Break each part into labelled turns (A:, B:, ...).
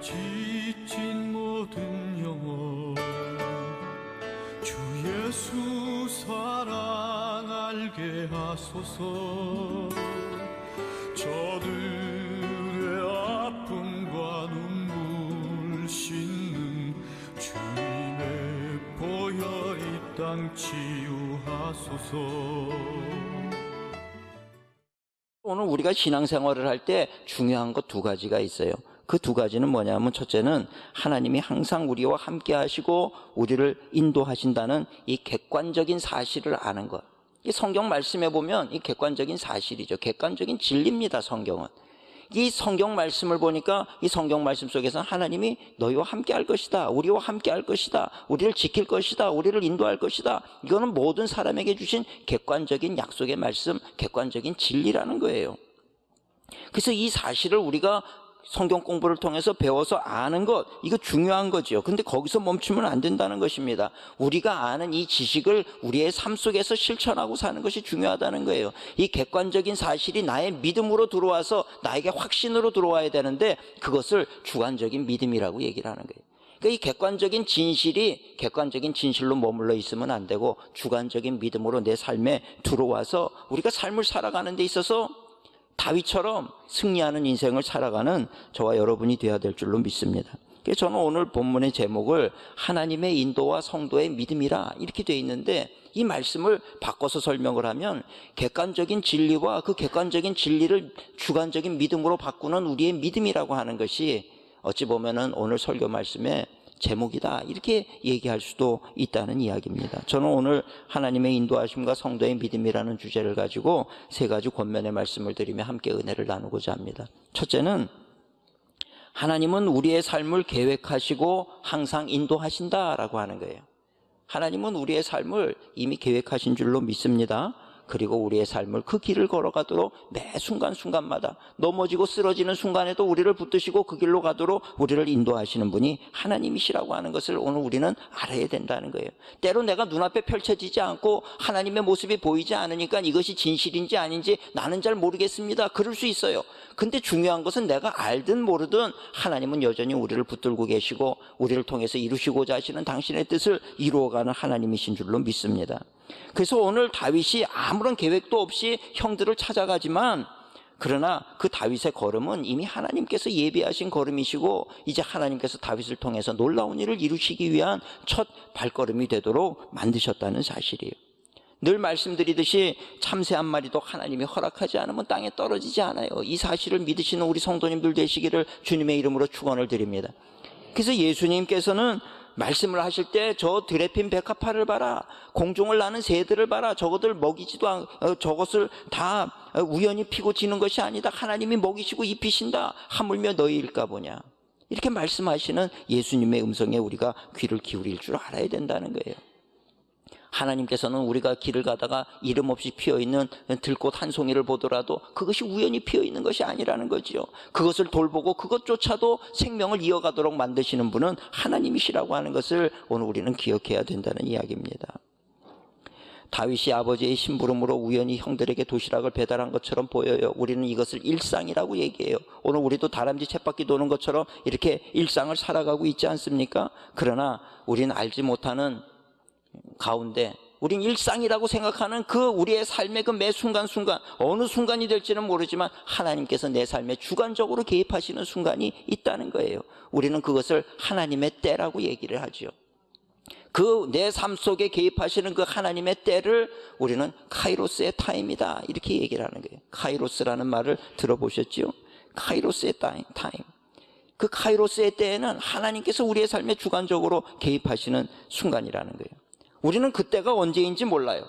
A: 지친 모든 영혼 주 예수 사랑 알게 하소서. 저들의 아픔과 눈물 씻는 주님의 보혈 이 땅 치유하소서.
B: 오늘 우리가 신앙생활을 할 때 중요한 것 두 가지가 있어요. 그 두 가지는 뭐냐면, 첫째는 하나님이 항상 우리와 함께 하시고 우리를 인도하신다는 이 객관적인 사실을 아는 것. 이 성경 말씀에 보면 이 객관적인 사실이죠. 객관적인 진리입니다, 성경은. 이 성경 말씀을 보니까 이 성경 말씀 속에서 하나님이 너희와 함께 할 것이다, 우리와 함께 할 것이다, 우리를 지킬 것이다, 우리를 인도할 것이다. 이거는 모든 사람에게 주신 객관적인 약속의 말씀, 객관적인 진리라는 거예요. 그래서 이 사실을 우리가 성경 공부를 통해서 배워서 아는 것, 이거 중요한 거죠. 근데 거기서 멈추면 안 된다는 것입니다. 우리가 아는 이 지식을 우리의 삶 속에서 실천하고 사는 것이 중요하다는 거예요. 이 객관적인 사실이 나의 믿음으로 들어와서 나에게 확신으로 들어와야 되는데, 그것을 주관적인 믿음이라고 얘기를 하는 거예요. 그러니까 이 객관적인 진실이 객관적인 진실로 머물러 있으면 안 되고, 주관적인 믿음으로 내 삶에 들어와서 우리가 삶을 살아가는 데 있어서 다윗처럼 승리하는 인생을 살아가는 저와 여러분이 되어야 될 줄로 믿습니다. 그래서 저는 오늘 본문의 제목을 하나님의 인도와 성도의 믿음이라 이렇게 되어 있는데, 이 말씀을 바꿔서 설명을 하면 객관적인 진리와 그 객관적인 진리를 주관적인 믿음으로 바꾸는 우리의 믿음이라고 하는 것이 어찌 보면은 오늘 설교 말씀의 제목이다, 이렇게 얘기할 수도 있다는 이야기입니다. 저는 오늘 하나님의 인도하심과 성도의 믿음이라는 주제를 가지고 세 가지 권면의 말씀을 드리며 함께 은혜를 나누고자 합니다. 첫째는, 하나님은 우리의 삶을 계획하시고 항상 인도하신다라고 하는 거예요. 하나님은 우리의 삶을 이미 계획하신 줄로 믿습니다. 그리고 우리의 삶을 그 길을 걸어가도록 매 순간순간마다 넘어지고 쓰러지는 순간에도 우리를 붙드시고 그 길로 가도록 우리를 인도하시는 분이 하나님이시라고 하는 것을 오늘 우리는 알아야 된다는 거예요. 때로 내가 눈앞에 펼쳐지지 않고 하나님의 모습이 보이지 않으니까 이것이 진실인지 아닌지 나는 잘 모르겠습니다, 그럴 수 있어요. 근데 중요한 것은 내가 알든 모르든 하나님은 여전히 우리를 붙들고 계시고 우리를 통해서 이루시고자 하시는 당신의 뜻을 이루어가는 하나님이신 줄로 믿습니다. 그래서 오늘 다윗이 아무런 계획도 없이 형들을 찾아가지만, 그러나 그 다윗의 걸음은 이미 하나님께서 예비하신 걸음이시고 이제 하나님께서 다윗을 통해서 놀라운 일을 이루시기 위한 첫 발걸음이 되도록 만드셨다는 사실이에요. 늘 말씀드리듯이 참새 한 마리도 하나님이 허락하지 않으면 땅에 떨어지지 않아요. 이 사실을 믿으시는 우리 성도님들 되시기를 주님의 이름으로 축원을 드립니다. 그래서 예수님께서는 말씀을 하실 때 저 들에 핀 백합화를 봐라, 공중을 나는 새들을 봐라, 저것들 먹이지도 않고 저것을 다 우연히 피고 지는 것이 아니다, 하나님이 먹이시고 입히신다, 하물며 너희일까 보냐, 이렇게 말씀하시는 예수님의 음성에 우리가 귀를 기울일 줄 알아야 된다는 거예요. 하나님께서는 우리가 길을 가다가 이름 없이 피어있는 들꽃 한 송이를 보더라도 그것이 우연히 피어있는 것이 아니라는 거지요. 그것을 돌보고 그것조차도 생명을 이어가도록 만드시는 분은 하나님이시라고 하는 것을 오늘 우리는 기억해야 된다는 이야기입니다. 다윗이 아버지의 심부름으로 우연히 형들에게 도시락을 배달한 것처럼 보여요. 우리는 이것을 일상이라고 얘기해요. 오늘 우리도 다람쥐 쳇바퀴 도는 것처럼 이렇게 일상을 살아가고 있지 않습니까? 그러나 우리는 알지 못하는 가운데 우린 일상이라고 생각하는 그 우리의 삶의 그 매 순간순간, 어느 순간이 될지는 모르지만 하나님께서 내 삶에 주관적으로 개입하시는 순간이 있다는 거예요. 우리는 그것을 하나님의 때라고 얘기를 하죠. 그 내 삶 속에 개입하시는 그 하나님의 때를 우리는 카이로스의 타임이다, 이렇게 얘기를 하는 거예요. 카이로스라는 말을 들어보셨죠? 카이로스의 타임. 그 카이로스의 때에는 하나님께서 우리의 삶에 주관적으로 개입하시는 순간이라는 거예요. 우리는 그때가 언제인지 몰라요.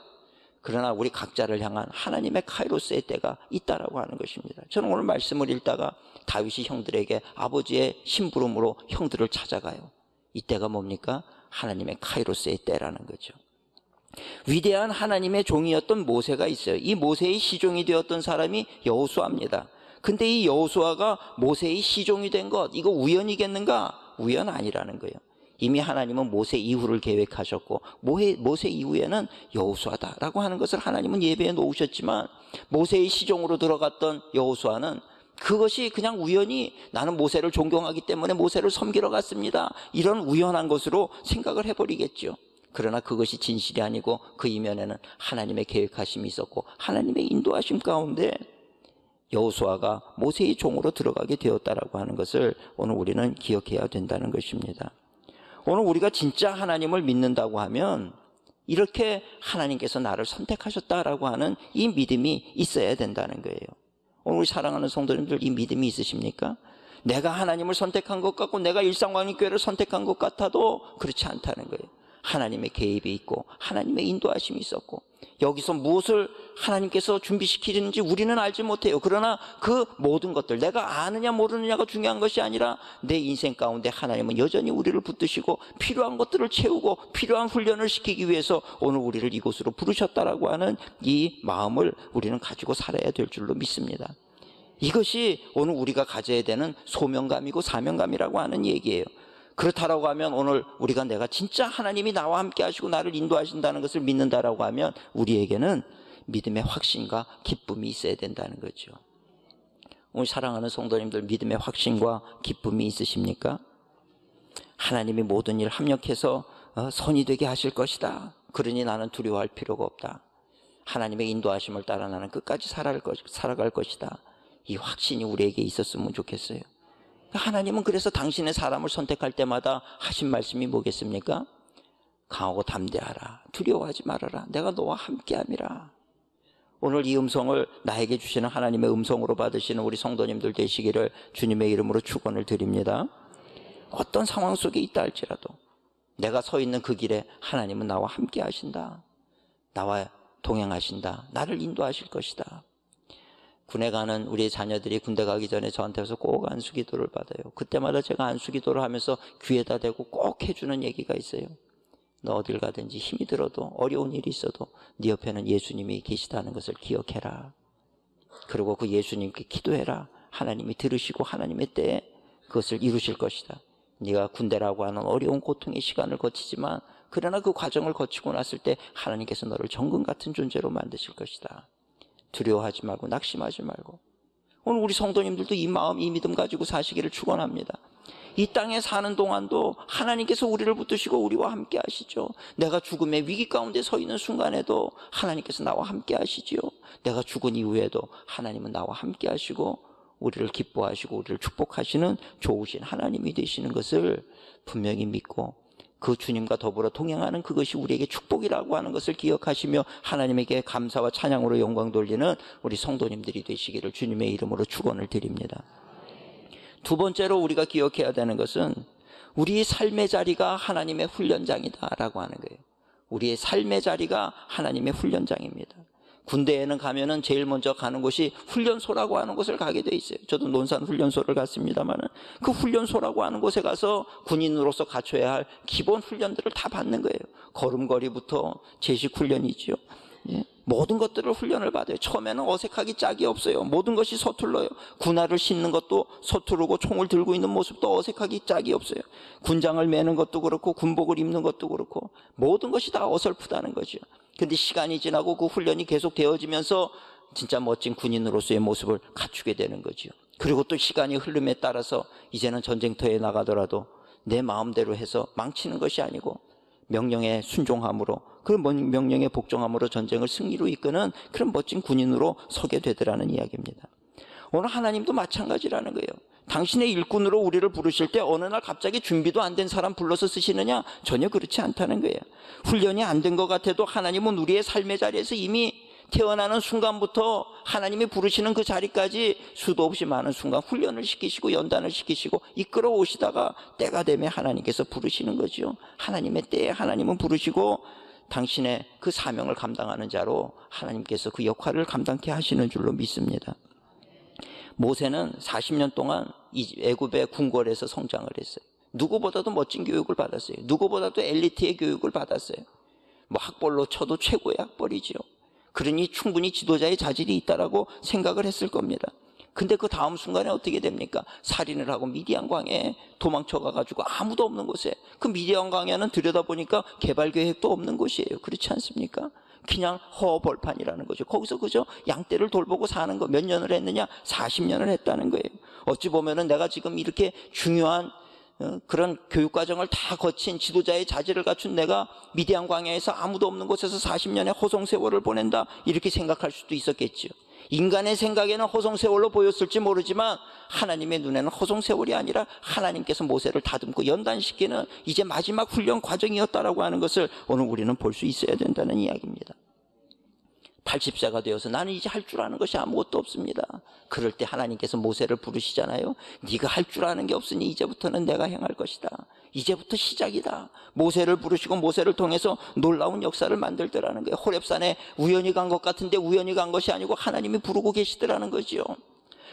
B: 그러나 우리 각자를 향한 하나님의 카이로스의 때가 있다라고 하는 것입니다. 저는 오늘 말씀을 읽다가 다윗이 형들에게 아버지의 심부름으로 형들을 찾아가요. 이때가 뭡니까? 하나님의 카이로스의 때라는 거죠. 위대한 하나님의 종이었던 모세가 있어요. 이 모세의 시종이 되었던 사람이 여호수아입니다. 근데 이 여호수아가 모세의 시종이 된 것, 이거 우연이겠는가? 우연 아니라는 거예요. 이미 하나님은 모세 이후를 계획하셨고 모세 이후에는 여호수아다라고 하는 것을 하나님은 예배해 놓으셨지만, 모세의 시종으로 들어갔던 여호수아는 그것이 그냥 우연히 나는 모세를 존경하기 때문에 모세를 섬기러 갔습니다, 이런 우연한 것으로 생각을 해버리겠죠. 그러나 그것이 진실이 아니고 그 이면에는 하나님의 계획하심이 있었고 하나님의 인도하심 가운데 여호수아가 모세의 종으로 들어가게 되었다라고 하는 것을 오늘 우리는 기억해야 된다는 것입니다. 오늘 우리가 진짜 하나님을 믿는다고 하면 이렇게 하나님께서 나를 선택하셨다라고 하는 이 믿음이 있어야 된다는 거예요. 오늘 우리 사랑하는 성도님들, 이 믿음이 있으십니까? 내가 하나님을 선택한 것 같고 내가 일상광림교회를 선택한 것 같아도 그렇지 않다는 거예요. 하나님의 개입이 있고 하나님의 인도하심이 있었고 여기서 무엇을 하나님께서 준비시키는지 우리는 알지 못해요. 그러나 그 모든 것들, 내가 아느냐 모르느냐가 중요한 것이 아니라 내 인생 가운데 하나님은 여전히 우리를 붙드시고 필요한 것들을 채우고 필요한 훈련을 시키기 위해서 오늘 우리를 이곳으로 부르셨다라고 하는 이 마음을 우리는 가지고 살아야 될 줄로 믿습니다. 이것이 오늘 우리가 가져야 되는 소명감이고 사명감이라고 하는 얘기예요. 그렇다라고 하면 오늘 우리가 내가 진짜 하나님이 나와 함께 하시고 나를 인도하신다는 것을 믿는다라고 하면 우리에게는 믿음의 확신과 기쁨이 있어야 된다는 거죠. 오늘 사랑하는 성도님들, 믿음의 확신과 기쁨이 있으십니까? 하나님이 모든 일 합력해서 선이 되게 하실 것이다, 그러니 나는 두려워할 필요가 없다, 하나님의 인도하심을 따라 나는 끝까지 살아갈 것이다, 이 확신이 우리에게 있었으면 좋겠어요. 하나님은 그래서 당신의 사람을 선택할 때마다 하신 말씀이 뭐겠습니까? 강하고 담대하라, 두려워하지 말아라, 내가 너와 함께함이라. 오늘 이 음성을 나에게 주시는 하나님의 음성으로 받으시는 우리 성도님들 되시기를 주님의 이름으로 축원을 드립니다. 어떤 상황 속에 있다 할지라도 내가 서 있는 그 길에 하나님은 나와 함께 하신다, 나와 동행하신다, 나를 인도하실 것이다. 군에 가는 우리 자녀들이 군대 가기 전에 저한테 와서 꼭 안수기도를 받아요. 그때마다 제가 안수기도를 하면서 귀에다 대고 꼭 해주는 얘기가 있어요. 너 어딜 가든지 힘이 들어도 어려운 일이 있어도 네 옆에는 예수님이 계시다는 것을 기억해라. 그리고 그 예수님께 기도해라. 하나님이 들으시고 하나님의 때에 그것을 이루실 것이다. 네가 군대라고 하는 어려운 고통의 시간을 거치지만 그러나 그 과정을 거치고 났을 때 하나님께서 너를 정금 같은 존재로 만드실 것이다. 두려워하지 말고 낙심하지 말고. 오늘 우리 성도님들도 이 마음, 이 믿음 가지고 사시기를 축원합니다. 이 땅에 사는 동안도 하나님께서 우리를 붙드시고 우리와 함께 하시죠. 내가 죽음의 위기 가운데 서 있는 순간에도 하나님께서 나와 함께 하시지요. 내가 죽은 이후에도 하나님은 나와 함께 하시고 우리를 기뻐하시고 우리를 축복하시는 좋으신 하나님이 되시는 것을 분명히 믿고 그 주님과 더불어 동행하는 그것이 우리에게 축복이라고 하는 것을 기억하시며 하나님에게 감사와 찬양으로 영광 돌리는 우리 성도님들이 되시기를 주님의 이름으로 축원을 드립니다. 두 번째로 우리가 기억해야 되는 것은 우리의 삶의 자리가 하나님의 훈련장이다라고 하는 거예요. 우리의 삶의 자리가 하나님의 훈련장입니다. 군대에는 가면은 제일 먼저 가는 곳이 훈련소라고 하는 곳을 가게 돼 있어요. 저도 논산 훈련소를 갔습니다만은 그 훈련소라고 하는 곳에 가서 군인으로서 갖춰야 할 기본 훈련들을 다 받는 거예요. 걸음걸이부터 제식 훈련이지요. 예. 모든 것들을 훈련을 받아요. 처음에는 어색하기 짝이 없어요. 모든 것이 서툴러요. 군화를 신는 것도 서투르고 총을 들고 있는 모습도 어색하기 짝이 없어요. 군장을 매는 것도 그렇고 군복을 입는 것도 그렇고 모든 것이 다 어설프다는 거죠. 근데 시간이 지나고 그 훈련이 계속 되어지면서 진짜 멋진 군인으로서의 모습을 갖추게 되는 거죠. 그리고 또 시간이 흐름에 따라서 이제는 전쟁터에 나가더라도 내 마음대로 해서 망치는 것이 아니고 명령에 순종함으로 그 명령에 복종함으로 전쟁을 승리로 이끄는 그런 멋진 군인으로 서게 되더라는 이야기입니다. 오늘 하나님도 마찬가지라는 거예요. 당신의 일꾼으로 우리를 부르실 때 어느 날 갑자기 준비도 안 된 사람 불러서 쓰시느냐? 전혀 그렇지 않다는 거예요. 훈련이 안 된 것 같아도 하나님은 우리의 삶의 자리에서 이미 태어나는 순간부터 하나님이 부르시는 그 자리까지 수도 없이 많은 순간 훈련을 시키시고 연단을 시키시고 이끌어 오시다가 때가 되면 하나님께서 부르시는 거죠. 하나님의 때에 하나님은 부르시고 당신의 그 사명을 감당하는 자로 하나님께서 그 역할을 감당케 하시는 줄로 믿습니다. 모세는 40년 동안 애굽의 궁궐에서 성장을 했어요. 누구보다도 멋진 교육을 받았어요. 누구보다도 엘리트의 교육을 받았어요. 뭐 학벌로 쳐도 최고의 학벌이지요. 그러니 충분히 지도자의 자질이 있다라고 생각을 했을 겁니다. 근데 그 다음 순간에 어떻게 됩니까? 살인을 하고 미디안 광야에 도망쳐가가지고 아무도 없는 곳에, 그 미디안 광야는 들여다보니까 개발 계획도 없는 곳이에요. 그렇지 않습니까? 그냥 허벌판이라는 거죠. 거기서 그저 양떼를 돌보고 사는 거 몇 년을 했느냐? 40년을 했다는 거예요. 어찌 보면은 내가 지금 이렇게 중요한 그런 교육과정을 다 거친 지도자의 자질을 갖춘 내가 미디안 광야에서 아무도 없는 곳에서 40년의 허송세월을 보낸다, 이렇게 생각할 수도 있었겠죠. 인간의 생각에는 허송세월로 보였을지 모르지만 하나님의 눈에는 허송세월이 아니라 하나님께서 모세를 다듬고 연단시키는 이제 마지막 훈련 과정이었다라고 하는 것을 오늘 우리는 볼 수 있어야 된다는 이야기입니다. 80세가 되어서 나는 이제 할 줄 아는 것이 아무것도 없습니다. 그럴 때 하나님께서 모세를 부르시잖아요. 네가 할 줄 아는 게 없으니 이제부터는 내가 행할 것이다. 이제부터 시작이다. 모세를 부르시고 모세를 통해서 놀라운 역사를 만들더라는 거예요. 호렙산에 우연히 간 것 같은데 우연히 간 것이 아니고 하나님이 부르고 계시더라는 거지요.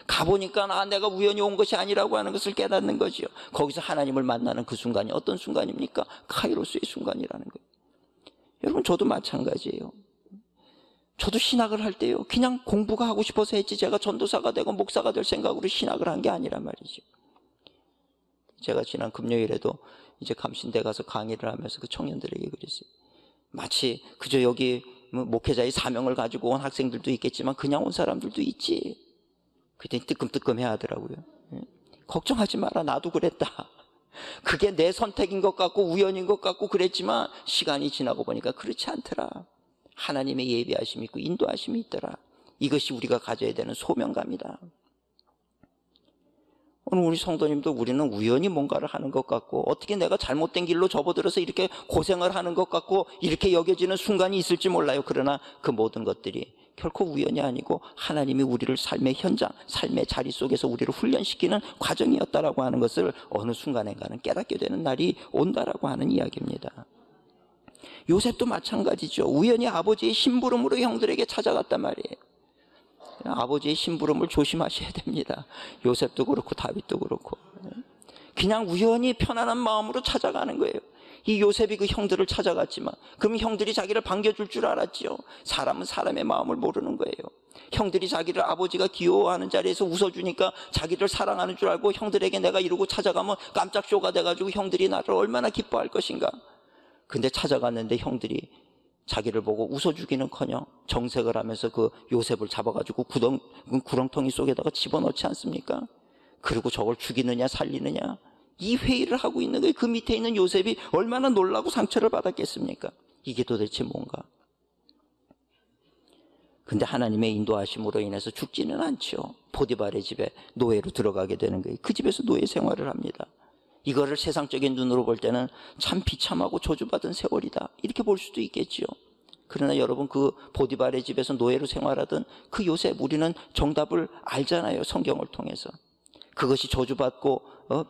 B: 가보니까 내가 우연히 온 것이 아니라고 하는 것을 깨닫는 거지요. 거기서 하나님을 만나는 그 순간이 어떤 순간입니까? 카이로스의 순간이라는 거예요. 여러분, 저도 마찬가지예요. 저도 신학을 할 때요, 그냥 공부가 하고 싶어서 했지 제가 전도사가 되고 목사가 될 생각으로 신학을 한 게 아니란 말이죠. 제가 지난 금요일에도 이제 감신대 가서 강의를 하면서 그 청년들에게 그랬어요. 마치 그저 여기 목회자의 사명을 가지고 온 학생들도 있겠지만 그냥 온 사람들도 있지. 그랬더니 뜨끔뜨끔해 하더라고요. 걱정하지 마라, 나도 그랬다. 그게 내 선택인 것 같고 우연인 것 같고 그랬지만 시간이 지나고 보니까 그렇지 않더라. 하나님의 예비하심이 있고 인도하심이 있더라. 이것이 우리가 가져야 되는 소명감이다. 오늘 우리 성도님도 우리는 우연히 뭔가를 하는 것 같고 어떻게 내가 잘못된 길로 접어들어서 이렇게 고생을 하는 것 같고 이렇게 여겨지는 순간이 있을지 몰라요. 그러나 그 모든 것들이 결코 우연이 아니고 하나님이 우리를 삶의 현장, 삶의 자리 속에서 우리를 훈련시키는 과정이었다라고 하는 것을 어느 순간인가는 깨닫게 되는 날이 온다라고 하는 이야기입니다. 요셉도 마찬가지죠. 우연히 아버지의 심부름으로 형들에게 찾아갔단 말이에요. 아버지의 심부름을 조심하셔야 됩니다. 요셉도 그렇고 다윗도 그렇고. 그냥 우연히 편안한 마음으로 찾아가는 거예요. 이 요셉이 그 형들을 찾아갔지만 그럼 형들이 자기를 반겨줄 줄 알았지요. 사람은 사람의 마음을 모르는 거예요. 형들이 자기를 아버지가 귀여워하는 자리에서 웃어주니까 자기를 사랑하는 줄 알고 형들에게 내가 이러고 찾아가면 깜짝 쇼가 돼가지고 형들이 나를 얼마나 기뻐할 것인가. 근데 찾아갔는데 형들이 자기를 보고 웃어주기는커녕 정색을 하면서 그 요셉을 잡아가지고 구렁텅이 속에다가 집어넣지 않습니까? 그리고 저걸 죽이느냐 살리느냐 이 회의를 하고 있는 거예요. 그 밑에 있는 요셉이 얼마나 놀라고 상처를 받았겠습니까? 이게 도대체 뭔가? 근데 하나님의 인도하심으로 인해서 죽지는 않죠. 보디발의 집에 노예로 들어가게 되는 거예요. 그 집에서 노예 생활을 합니다. 이거를 세상적인 눈으로 볼 때는 참 비참하고 저주받은 세월이다, 이렇게 볼 수도 있겠지요. 그러나 여러분, 그 보디발의 집에서 노예로 생활하던 그 요셉, 우리는 정답을 알잖아요. 성경을 통해서. 그것이 저주받고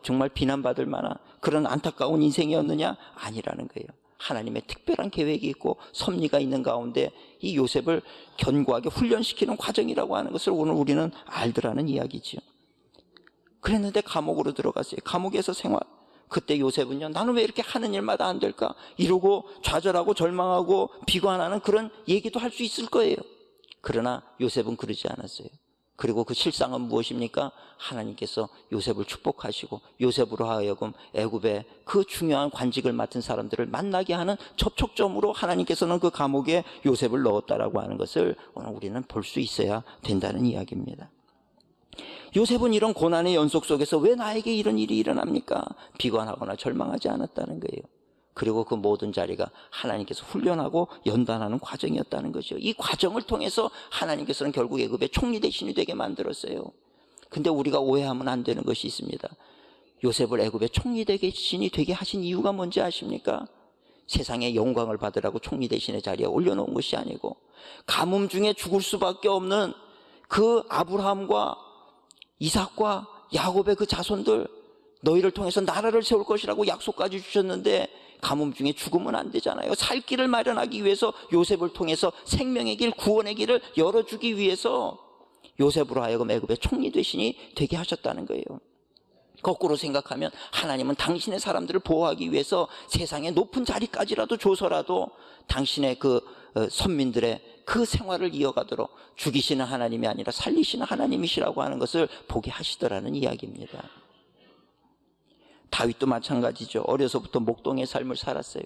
B: 정말 비난받을 만한 그런 안타까운 인생이었느냐? 아니라는 거예요. 하나님의 특별한 계획이 있고 섭리가 있는 가운데 이 요셉을 견고하게 훈련시키는 과정이라고 하는 것을 오늘 우리는 알더라는 이야기지요. 그랬는데 감옥으로 들어갔어요. 감옥에서 생활. 그때 요셉은요, 나는 왜 이렇게 하는 일마다 안 될까? 이러고 좌절하고 절망하고 비관하는 그런 얘기도 할 수 있을 거예요. 그러나 요셉은 그러지 않았어요. 그리고 그 실상은 무엇입니까? 하나님께서 요셉을 축복하시고 요셉으로 하여금 애굽의 그 중요한 관직을 맡은 사람들을 만나게 하는 접촉점으로 하나님께서는 그 감옥에 요셉을 넣었다라고 하는 것을 오늘 우리는 볼 수 있어야 된다는 이야기입니다. 요셉은 이런 고난의 연속 속에서 왜 나에게 이런 일이 일어납니까? 비관하거나 절망하지 않았다는 거예요. 그리고 그 모든 자리가 하나님께서 훈련하고 연단하는 과정이었다는 거죠. 이 과정을 통해서 하나님께서는 결국 애굽의 총리 대신이 되게 만들었어요. 근데 우리가 오해하면 안 되는 것이 있습니다. 요셉을 애굽의 총리 대신이 되게 하신 이유가 뭔지 아십니까? 세상의 영광을 받으라고 총리 대신의 자리에 올려놓은 것이 아니고 가뭄 중에 죽을 수밖에 없는 그 아브라함과 이삭과 야곱의 그 자손들, 너희를 통해서 나라를 세울 것이라고 약속까지 주셨는데 가뭄 중에 죽으면 안 되잖아요. 살 길을 마련하기 위해서 요셉을 통해서 생명의 길, 구원의 길을 열어주기 위해서 요셉으로 하여금 애굽의 총리 대신이 되게 하셨다는 거예요. 거꾸로 생각하면 하나님은 당신의 사람들을 보호하기 위해서 세상의 높은 자리까지라도 줘서라도 당신의 그 선민들의 그 생활을 이어가도록 죽이시는 하나님이 아니라 살리시는 하나님이시라고 하는 것을 보게 하시더라는 이야기입니다. 다윗도 마찬가지죠. 어려서부터 목동의 삶을 살았어요.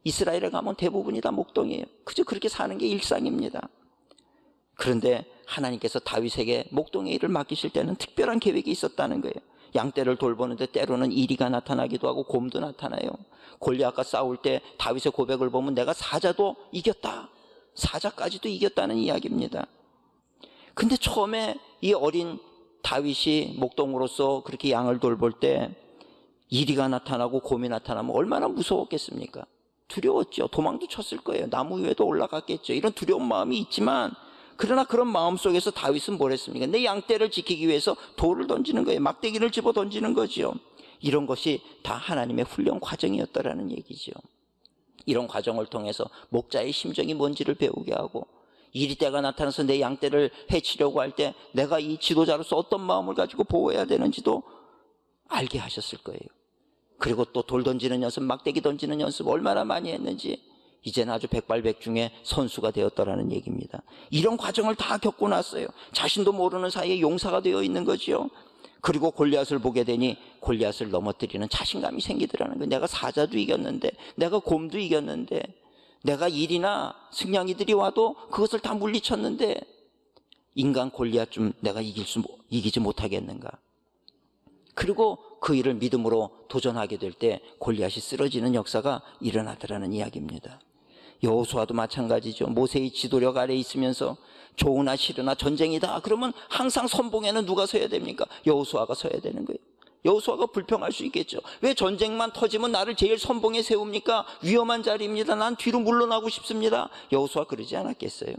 B: 이스라엘에 가면 대부분이 다 목동이에요. 그저 그렇게 사는 게 일상입니다. 그런데 하나님께서 다윗에게 목동의 일을 맡기실 때는 특별한 계획이 있었다는 거예요. 양떼를 돌보는데 때로는 이리가 나타나기도 하고 곰도 나타나요. 골리앗과 싸울 때 다윗의 고백을 보면 내가 사자도 이겼다, 사자까지도 이겼다는 이야기입니다. 근데 처음에 이 어린 다윗이 목동으로서 그렇게 양을 돌볼 때 이리가 나타나고 곰이 나타나면 얼마나 무서웠겠습니까? 두려웠죠. 도망도 쳤을 거예요. 나무 위에도 올라갔겠죠. 이런 두려운 마음이 있지만, 그러나 그런 마음 속에서 다윗은 뭘 했습니까? 내 양떼를 지키기 위해서 돌을 던지는 거예요. 막대기를 집어 던지는 거죠. 이런 것이 다 하나님의 훈련 과정이었다라는 얘기죠. 이런 과정을 통해서 목자의 심정이 뭔지를 배우게 하고, 이리떼가 나타나서 내 양떼를 해치려고 할 때 내가 이 지도자로서 어떤 마음을 가지고 보호해야 되는지도 알게 하셨을 거예요. 그리고 또 돌 던지는 연습, 막대기 던지는 연습 얼마나 많이 했는지 이제는 아주 백발백중의 선수가 되었다라는 얘기입니다. 이런 과정을 다 겪고 났어요. 자신도 모르는 사이에 용사가 되어 있는 거죠. 그리고 골리앗을 보게 되니 골리앗을 넘어뜨리는 자신감이 생기더라는 거예요. 내가 사자도 이겼는데, 내가 곰도 이겼는데, 내가 일이나 승냥이들이 와도 그것을 다 물리쳤는데 인간 골리앗 좀 내가 이기지 못하겠는가. 그리고 그 일을 믿음으로 도전하게 될 때 골리앗이 쓰러지는 역사가 일어나더라는 이야기입니다. 여호수아도 마찬가지죠. 모세의 지도력 아래 있으면서 좋으나 싫으나 전쟁이다 그러면 항상 선봉에는 누가 서야 됩니까? 여호수아가 서야 되는 거예요. 여호수아가 불평할 수 있겠죠. 왜 전쟁만 터지면 나를 제일 선봉에 세웁니까? 위험한 자리입니다. 난 뒤로 물러나고 싶습니다. 여호수아 그러지 않았겠어요?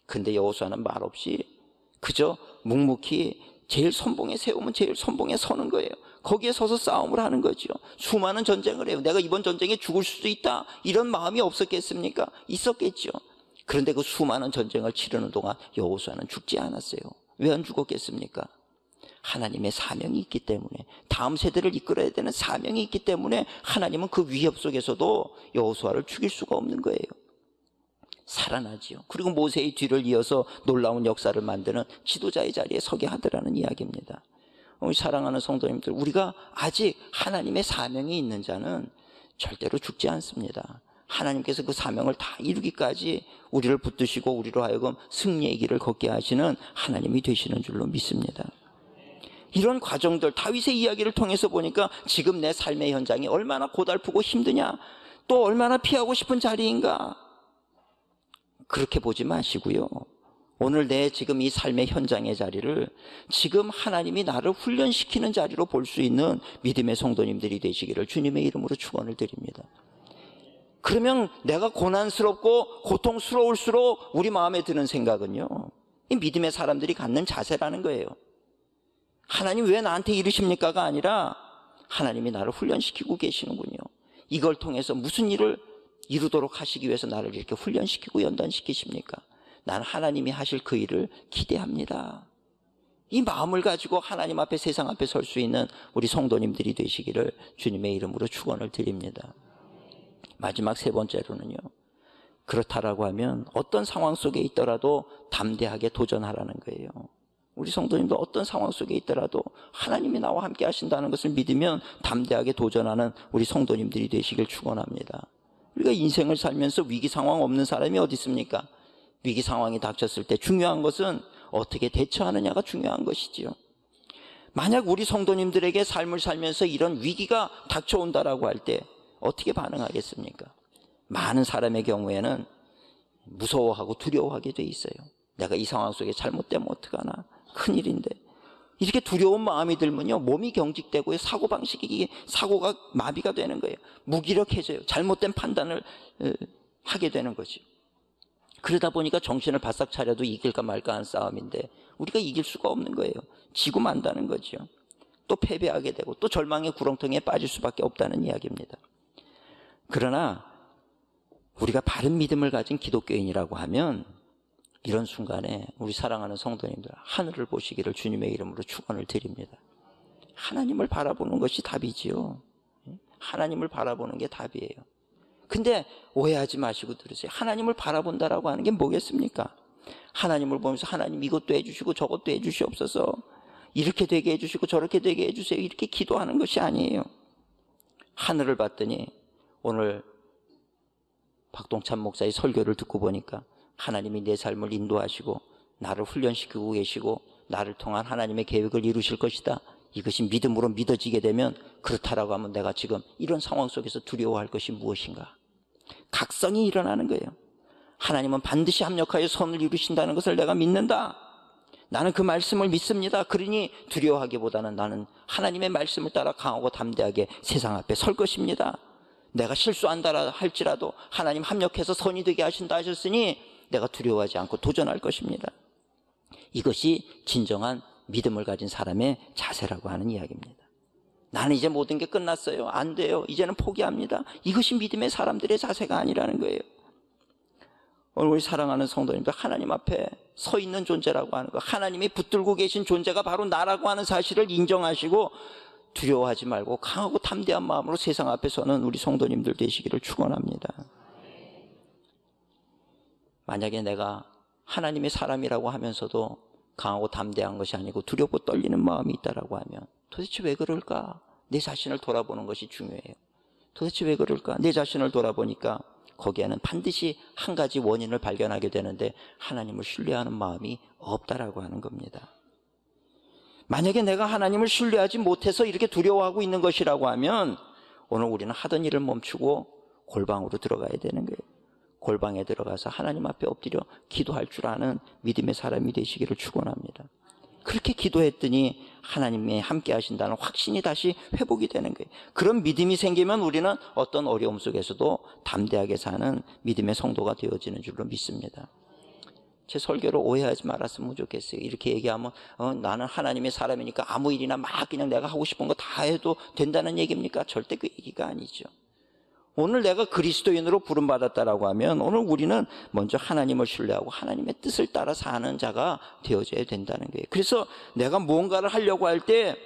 B: 근데 여호수아는 말없이 그저 묵묵히 제일 선봉에 세우면 제일 선봉에 서는 거예요. 거기에 서서 싸움을 하는 거죠. 수많은 전쟁을 해요. 내가 이번 전쟁에 죽을 수도 있다, 이런 마음이 없었겠습니까? 있었겠죠. 그런데 그 수많은 전쟁을 치르는 동안 여호수아는 죽지 않았어요. 왜 안 죽었겠습니까? 하나님의 사명이 있기 때문에, 다음 세대를 이끌어야 되는 사명이 있기 때문에 하나님은 그 위협 속에서도 여호수아를 죽일 수가 없는 거예요. 살아나지요. 그리고 모세의 뒤를 이어서 놀라운 역사를 만드는 지도자의 자리에 서게 하더라는 이야기입니다. 우리 사랑하는 성도님들, 우리가 아직 하나님의 사명이 있는 자는 절대로 죽지 않습니다. 하나님께서 그 사명을 다 이루기까지 우리를 붙드시고 우리로 하여금 승리의 길을 걷게 하시는 하나님이 되시는 줄로 믿습니다. 이런 과정들, 다윗의 이야기를 통해서 보니까 지금 내 삶의 현장이 얼마나 고달프고 힘드냐, 또 얼마나 피하고 싶은 자리인가, 그렇게 보지 마시고요. 오늘 내 지금 이 삶의 현장의 자리를 지금 하나님이 나를 훈련시키는 자리로 볼 수 있는 믿음의 성도님들이 되시기를 주님의 이름으로 축원을 드립니다. 그러면 내가 고난스럽고 고통스러울수록 우리 마음에 드는 생각은요, 이 믿음의 사람들이 갖는 자세라는 거예요. 하나님 왜 나한테 이러십니까가 아니라 하나님이 나를 훈련시키고 계시는군요. 이걸 통해서 무슨 일을 이루도록 하시기 위해서 나를 이렇게 훈련시키고 연단시키십니까? 난 하나님이 하실 그 일을 기대합니다. 이 마음을 가지고 하나님 앞에, 세상 앞에 설 수 있는 우리 성도님들이 되시기를 주님의 이름으로 축원을 드립니다. 마지막 세 번째로는요, 그렇다라고 하면 어떤 상황 속에 있더라도 담대하게 도전하라는 거예요. 우리 성도님도 어떤 상황 속에 있더라도 하나님이 나와 함께 하신다는 것을 믿으면 담대하게 도전하는 우리 성도님들이 되시길 축원합니다. 우리가 인생을 살면서 위기 상황 없는 사람이 어디 있습니까? 위기 상황이 닥쳤을 때 중요한 것은 어떻게 대처하느냐가 중요한 것이지요. 만약 우리 성도님들에게 삶을 살면서 이런 위기가 닥쳐온다라고 할 때 어떻게 반응하겠습니까? 많은 사람의 경우에는 무서워하고 두려워하게 돼 있어요. 내가 이 상황 속에 잘못되면 어떡하나, 큰일인데. 이렇게 두려운 마음이 들면요, 몸이 경직되고 사고방식이, 사고가 마비가 되는 거예요. 무기력해져요. 잘못된 판단을 하게 되는 거죠. 그러다 보니까 정신을 바싹 차려도 이길까 말까 하는 싸움인데 우리가 이길 수가 없는 거예요. 지고 만다는 거죠. 또 패배하게 되고 또 절망의 구렁텅이에 빠질 수밖에 없다는 이야기입니다. 그러나 우리가 바른 믿음을 가진 기독교인이라고 하면 이런 순간에 우리 사랑하는 성도님들, 하늘을 보시기를 주님의 이름으로 축원을 드립니다. 하나님을 바라보는 것이 답이지요. 하나님을 바라보는 게 답이에요. 근데 오해하지 마시고 들으세요. 하나님을 바라본다라고 하는 게 뭐겠습니까? 하나님을 보면서 하나님 이것도 해주시고 저것도 해주시옵소서, 이렇게 되게 해주시고 저렇게 되게 해주세요, 이렇게 기도하는 것이 아니에요. 하늘을 봤더니 오늘 박동찬 목사의 설교를 듣고 보니까 하나님이 내 삶을 인도하시고 나를 훈련시키고 계시고 나를 통한 하나님의 계획을 이루실 것이다. 이것이 믿음으로 믿어지게 되면 그렇다라고 하면 내가 지금 이런 상황 속에서 두려워할 것이 무엇인가? 각성이 일어나는 거예요. 하나님은 반드시 합력하여 선을 이루신다는 것을 내가 믿는다. 나는 그 말씀을 믿습니다. 그러니 두려워하기보다는 나는 하나님의 말씀을 따라 강하고 담대하게 세상 앞에 설 것입니다. 내가 실수한다 할지라도 하나님 합력해서 선이 되게 하신다 하셨으니 내가 두려워하지 않고 도전할 것입니다. 이것이 진정한 믿음을 가진 사람의 자세라고 하는 이야기입니다. 나는 이제 모든 게 끝났어요. 안 돼요. 이제는 포기합니다. 이것이 믿음의 사람들의 자세가 아니라는 거예요. 오늘 우리 사랑하는 성도님들, 하나님 앞에 서 있는 존재라고 하는 거, 하나님이 붙들고 계신 존재가 바로 나라고 하는 사실을 인정하시고 두려워하지 말고 강하고 담대한 마음으로 세상 앞에 서는 우리 성도님들 되시기를 축원합니다. 만약에 내가 하나님의 사람이라고 하면서도 강하고 담대한 것이 아니고 두렵고 떨리는 마음이 있다라고 하면 도대체 왜 그럴까? 내 자신을 돌아보는 것이 중요해요. 도대체 왜 그럴까? 내 자신을 돌아보니까 거기에는 반드시 한 가지 원인을 발견하게 되는데 하나님을 신뢰하는 마음이 없다라고 하는 겁니다. 만약에 내가 하나님을 신뢰하지 못해서 이렇게 두려워하고 있는 것이라고 하면 오늘 우리는 하던 일을 멈추고 골방으로 들어가야 되는 거예요. 골방에 들어가서 하나님 앞에 엎드려 기도할 줄 아는 믿음의 사람이 되시기를 축원합니다. 그렇게 기도했더니 하나님이 함께 하신다는 확신이 다시 회복이 되는 거예요. 그런 믿음이 생기면 우리는 어떤 어려움 속에서도 담대하게 사는 믿음의 성도가 되어지는 줄로 믿습니다. 제 설교를 오해하지 말았으면 좋겠어요. 이렇게 얘기하면 나는 하나님의 사람이니까 아무 일이나 막 그냥 내가 하고 싶은 거 다 해도 된다는 얘기입니까? 절대 그 얘기가 아니죠. 오늘 내가 그리스도인으로 부름받았다라고 하면 오늘 우리는 먼저 하나님을 신뢰하고 하나님의 뜻을 따라 사는 자가 되어져야 된다는 거예요. 그래서 내가 무언가를 하려고 할 때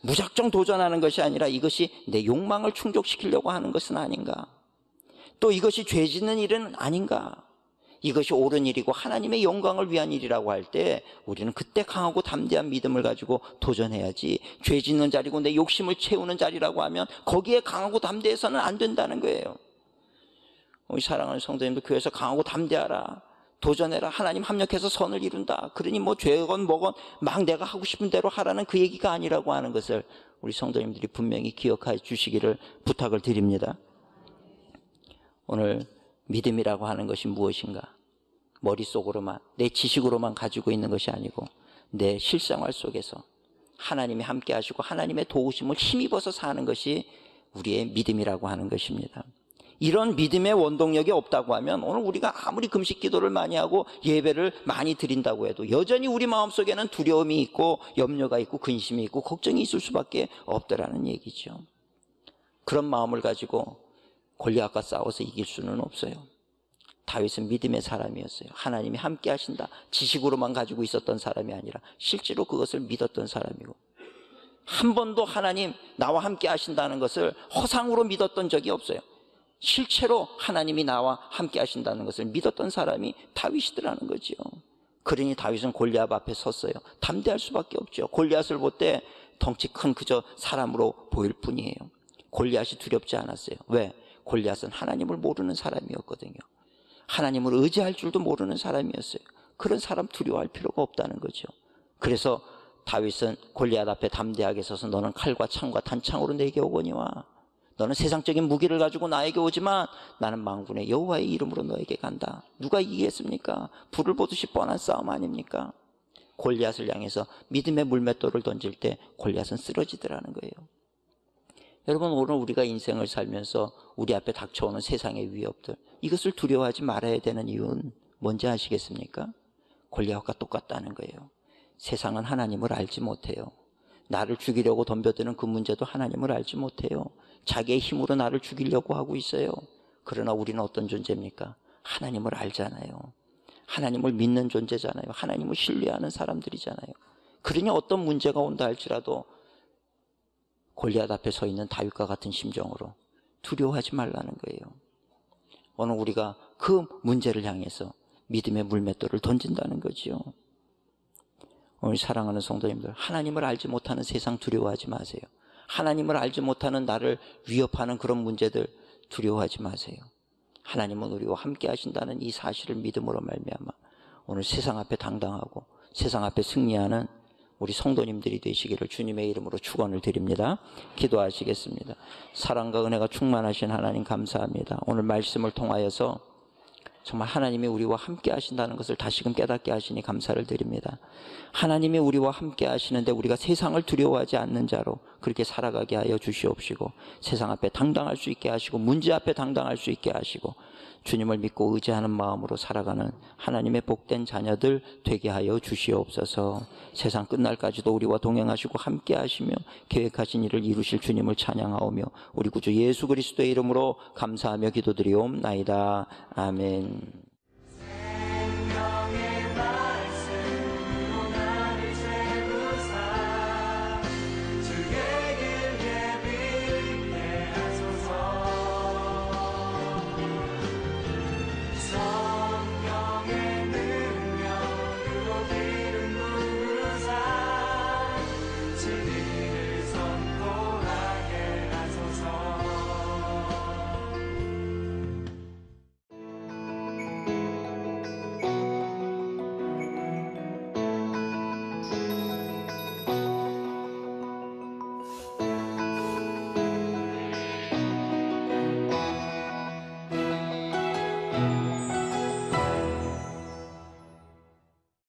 B: 무작정 도전하는 것이 아니라 이것이 내 욕망을 충족시키려고 하는 것은 아닌가? 또 이것이 죄 짓는 일은 아닌가? 이것이 옳은 일이고 하나님의 영광을 위한 일이라고 할 때 우리는 그때 강하고 담대한 믿음을 가지고 도전해야지, 죄 짓는 자리고 내 욕심을 채우는 자리라고 하면 거기에 강하고 담대해서는 안 된다는 거예요. 우리 사랑하는 성도님들, 교회에서 강하고 담대하라, 도전해라, 하나님 합력해서 선을 이룬다, 그러니 뭐 죄건 뭐건 막 내가 하고 싶은 대로 하라는 그 얘기가 아니라고 하는 것을 우리 성도님들이 분명히 기억해 주시기를 부탁을 드립니다. 오늘 믿음이라고 하는 것이 무엇인가? 머릿속으로만, 내 지식으로만 가지고 있는 것이 아니고 내 실생활 속에서 하나님이 함께 하시고 하나님의 도우심을 힘입어서 사는 것이 우리의 믿음이라고 하는 것입니다. 이런 믿음의 원동력이 없다고 하면 오늘 우리가 아무리 금식 기도를 많이 하고 예배를 많이 드린다고 해도 여전히 우리 마음속에는 두려움이 있고 염려가 있고 근심이 있고 걱정이 있을 수밖에 없더라는 얘기죠. 그런 마음을 가지고 골리앗과 싸워서 이길 수는 없어요. 다윗은 믿음의 사람이었어요. 하나님이 함께 하신다, 지식으로만 가지고 있었던 사람이 아니라 실제로 그것을 믿었던 사람이고, 한 번도 하나님 나와 함께 하신다는 것을 허상으로 믿었던 적이 없어요. 실제로 하나님이 나와 함께 하신다는 것을 믿었던 사람이 다윗이더라는 거죠. 그러니 다윗은 골리앗 앞에 섰어요. 담대할 수밖에 없죠. 골리앗을 볼 때 덩치 큰 그저 사람으로 보일 뿐이에요. 골리앗이 두렵지 않았어요. 왜? 골리앗은 하나님을 모르는 사람이었거든요. 하나님을 의지할 줄도 모르는 사람이었어요. 그런 사람 두려워할 필요가 없다는 거죠. 그래서 다윗은 골리앗 앞에 담대하게 서서 너는 칼과 창과 단창으로 내게 오거니와 너는 세상적인 무기를 가지고 나에게 오지만 나는 만군의 여호와의 이름으로 너에게 간다. 누가 이기겠습니까? 불을 보듯이 뻔한 싸움 아닙니까? 골리앗을 향해서 믿음의 물맷돌을 던질 때 골리앗은 쓰러지더라는 거예요. 여러분, 오늘 우리가 인생을 살면서 우리 앞에 닥쳐오는 세상의 위협들, 이것을 두려워하지 말아야 되는 이유는 뭔지 아시겠습니까? 골리앗과 똑같다는 거예요. 세상은 하나님을 알지 못해요. 나를 죽이려고 덤벼드는 그 문제도 하나님을 알지 못해요. 자기의 힘으로 나를 죽이려고 하고 있어요. 그러나 우리는 어떤 존재입니까? 하나님을 알잖아요. 하나님을 믿는 존재잖아요. 하나님을 신뢰하는 사람들이잖아요. 그러니 어떤 문제가 온다 할지라도 골리앗 앞에 서 있는 다윗과 같은 심정으로 두려워하지 말라는 거예요. 오늘 우리가 그 문제를 향해서 믿음의 물맷돌을 던진다는 거지요. 오늘 사랑하는 성도님들, 하나님을 알지 못하는 세상 두려워하지 마세요. 하나님을 알지 못하는 나를 위협하는 그런 문제들 두려워하지 마세요. 하나님은 우리와 함께 하신다는 이 사실을 믿음으로 말미암아 오늘 세상 앞에 당당하고 세상 앞에 승리하는 우리 성도님들이 되시기를 주님의 이름으로 축원을 드립니다. 기도하시겠습니다. 사랑과 은혜가 충만하신 하나님 감사합니다. 오늘 말씀을 통하여서 정말 하나님이 우리와 함께 하신다는 것을 다시금 깨닫게 하시니 감사를 드립니다. 하나님이 우리와 함께 하시는데 우리가 세상을 두려워하지 않는 자로 그렇게 살아가게 하여 주시옵시고 세상 앞에 당당할 수 있게 하시고 문제 앞에 당당할 수 있게 하시고 주님을 믿고 의지하는 마음으로 살아가는 하나님의 복된 자녀들 되게 하여 주시옵소서. 세상 끝날까지도 우리와 동행하시고 함께 하시며 계획하신 일을 이루실 주님을 찬양하오며 우리 구주 예수 그리스도의 이름으로 감사하며 기도드리옵나이다. 아멘.